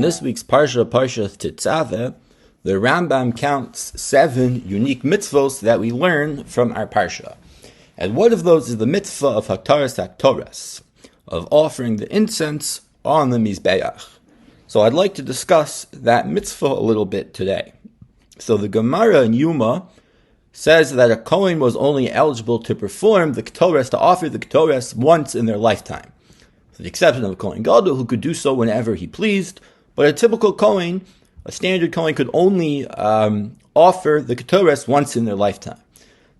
in this week's Parsha Tetzaveh, the Rambam counts 7 unique mitzvos that we learn from our Parsha. And one of those is the mitzvah of Ketoret, of offering the incense on the Mizbeach. So I'd like to discuss that mitzvah a little bit today. So the Gemara in Yuma says that a Kohen was only eligible to perform the Ketoret, to offer the Ketoret once in their lifetime. With the exception of a Kohen Gadol, who could do so whenever he pleased, but a typical Kohen, a standard Kohen, could only offer the Ketoret once in their lifetime.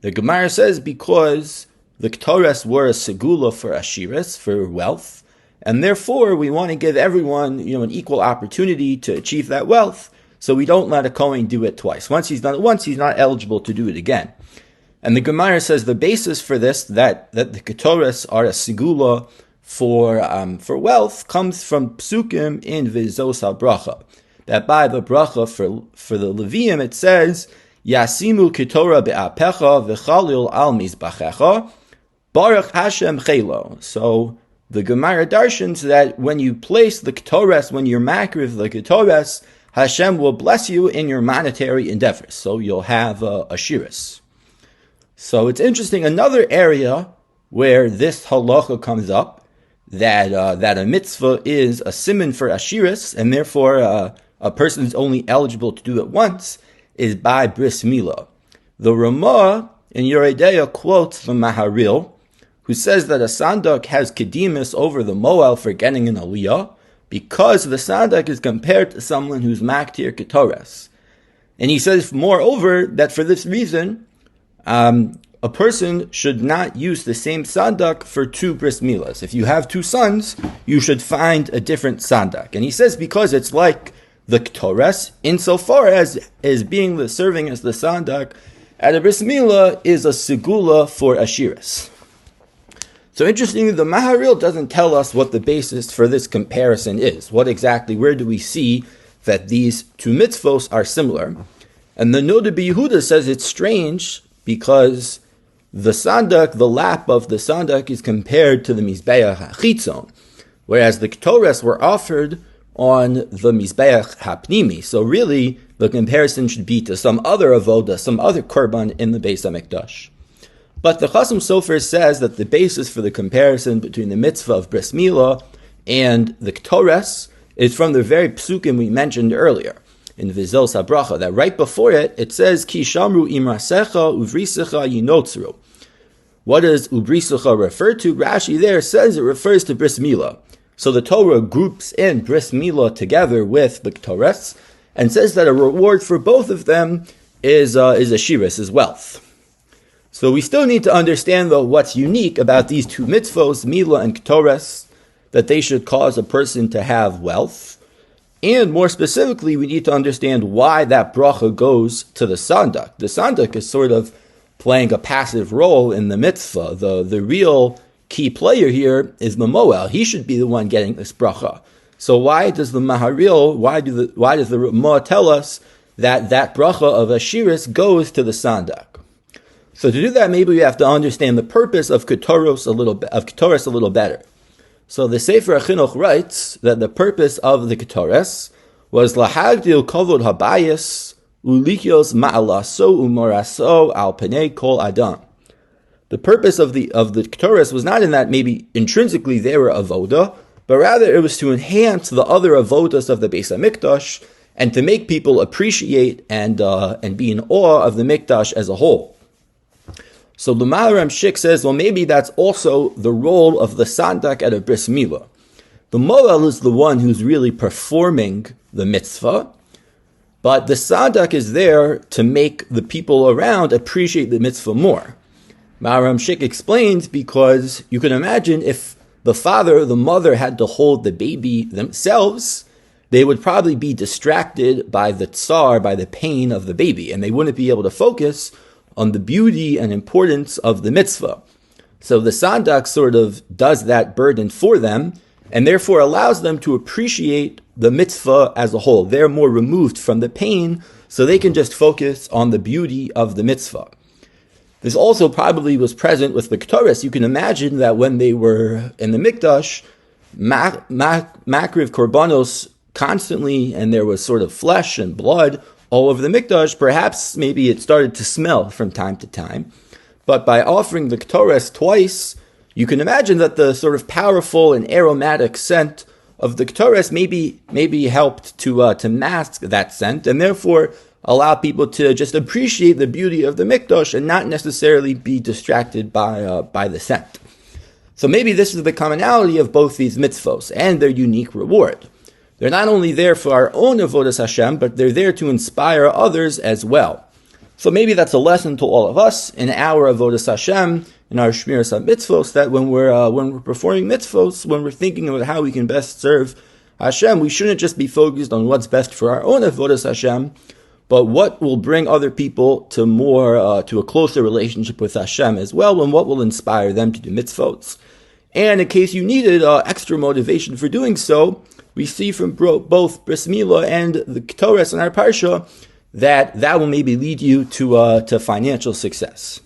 The Gemara says because the Ketoret were a segula for ashiris, for wealth, and therefore we want to give everyone, an equal opportunity to achieve that wealth, so we don't let a Kohen do it twice. Once he's done it once, he's not eligible to do it again. And the Gemara says the basis for this, that the Ketoret are a segula for wealth, comes from psukim in Vizos HaBracha. That by the bracha for the Levium it says, Yasimu Ketorah be'apecha v'chalil al mizbachecha, Baruch Hashem chelo. So the Gemara darshans that when you place the Ketoret, when you're makriv the Ketoret, Hashem will bless you in your monetary endeavors. So you'll have a shiris. So it's interesting, another area where this halacha comes up, that a mitzvah is a siman for ashiris, and therefore a person is only eligible to do it once, is by Brit Mila. The Ramah in Yoredeya quotes the Maharil, who says that a sandak has kedimus over the moel for getting an aliyah, because the sandak is compared to someone who's maktir Ketoret. And he says, moreover, that for this reason, a person should not use the same sandak for 2 Brit Milas. If you have 2 sons, you should find a different sandak. And he says because it's like the Ketoret, insofar as being serving as the sandak at a Brit Mila is a segula for ashiris. So interestingly, the Maharil doesn't tell us what the basis for this comparison is. Where do we see that these 2 mitzvos are similar? And the Noda B'Yehuda says it's strange because the sandak, the lap of the sandak, is compared to the Mizbeach HaChitzon, whereas the Ketoret were offered on the Mizbeach HaPnimi. So really, the comparison should be to some other avodah, some other korban in the Beis HaMikdash. But the Chasam Sofer says that the basis for the comparison between the mitzvah of Brit Mila and the Ketoret is from the very psukim we mentioned earlier in Vizos HaBracha, that right before it, it says, Ki shamru imrasecha uvrisecha yinotzru. What does uvrisecha refer to? Rashi there says it refers to Brit Mila. So the Torah groups in Brit Mila together with the Ketoret and says that a reward for both of them is a shiris, is wealth. So we still need to understand, though, what's unique about these 2 mitzvos, Mila and Ketoret, that they should cause a person to have wealth. And more specifically, we need to understand why that bracha goes to the sandak. The sandak is sort of playing a passive role in the mitzvah. The real key player here is the moel. He should be the one getting this bracha. So why does the Maharil, why does the Ramah tell us that bracha of ashiris goes to the sandak? So to do that, maybe we have to understand the purpose of Ketoret a little better. So the Sefer HaChinuch writes that the purpose of the Ketoret was lahagdil kovod habayis ulikios ma'alaso umoraso al penei kol adam. The purpose of the Ketoret was not in that maybe intrinsically they were avodah, but rather it was to enhance the other avodas of the Beis HaMikdash and to make people appreciate and be in awe of the Mikdash as a whole. So the Maharam Shik says, well, maybe that's also the role of the sandak at a Brit Mila. The moel is the one who's really performing the mitzvah, but the sandak is there to make the people around appreciate the mitzvah more. Maharam Shik explains because you can imagine if the father or the mother had to hold the baby themselves, they would probably be distracted by the tsar, by the pain of the baby, and they wouldn't be able to focus on the beauty and importance of the mitzvah. So the sandak sort of does that burden for them, and therefore allows them to appreciate the mitzvah as a whole. They're more removed from the pain, so they can just focus on the beauty of the mitzvah. This also probably was present with the Ketoret. You can imagine that when they were in the Mikdash, makriv korbanos constantly and there was sort of flesh and blood all over the mikdash, perhaps maybe it started to smell from time to time. But by offering the Ketoret twice, you can imagine that the sort of powerful and aromatic scent of the Ketoret maybe helped to mask that scent, and therefore allow people to just appreciate the beauty of the mikdash and not necessarily be distracted by the scent. So maybe this is the commonality of both these mitzvos and their unique reward. They're not only there for our own avodas Hashem, but they're there to inspire others as well. So maybe that's a lesson to all of us in our avodas Hashem, in our shmiras mitzvos, that when we're performing mitzvos, when we're thinking about how we can best serve Hashem, we shouldn't just be focused on what's best for our own avodas Hashem, but what will bring other people to a closer relationship with Hashem as well, and what will inspire them to do mitzvos. And in case you needed extra motivation for doing so, we see from both Brit Mila and the Ketoret in our parsha that will maybe lead you to financial success.